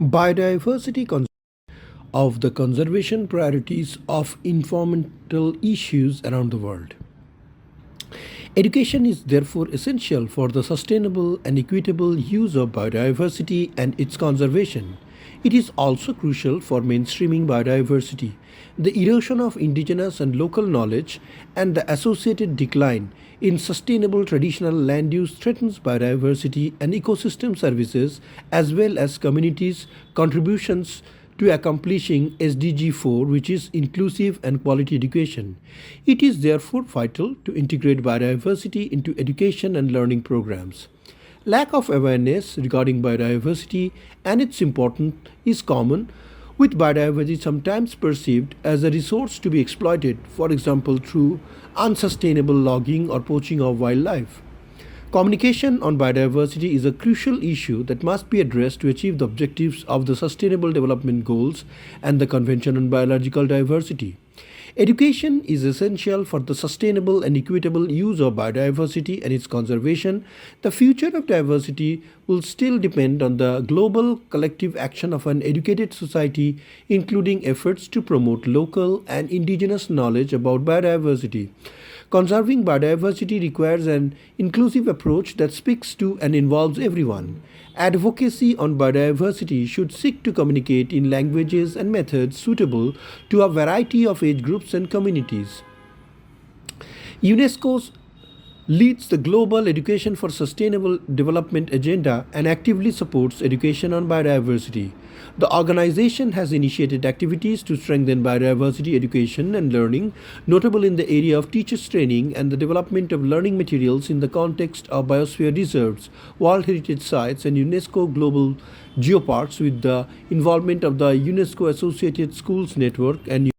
Biodiversity of the conservation priorities of environmental issues around the world. Education is therefore essential for the sustainable and equitable use of biodiversity and its conservation. It is also crucial for mainstreaming biodiversity. The erosion of indigenous and local knowledge and the associated decline in sustainable traditional land use threatens biodiversity and ecosystem services as well as communities' contributions to accomplishing SDG 4, which is inclusive and quality education. It is therefore vital to integrate biodiversity into education and learning programs. Lack of awareness regarding biodiversity and its importance is common, with biodiversity sometimes perceived as a resource to be exploited, for example, through unsustainable logging or poaching of wildlife. Communication on biodiversity is a crucial issue that must be addressed to achieve the objectives of the Sustainable Development Goals and the Convention on Biological Diversity. Education is essential for the sustainable and equitable use of biodiversity and its conservation. The future of diversity will still depend on the global collective action of an educated society, including efforts to promote local and indigenous knowledge about biodiversity. Conserving biodiversity requires an inclusive approach that speaks to and involves everyone. Advocacy on biodiversity should seek to communicate in languages and methods suitable to a variety of age groups and communities. UNESCO leads the Global Education for Sustainable Development agenda and actively supports education on biodiversity. The organization has initiated activities to strengthen biodiversity education and learning, notable in the area of teachers training and the development of learning materials in the context of biosphere reserves, World Heritage Sites, and UNESCO Global Geoparks, with the involvement of the UNESCO Associated Schools Network and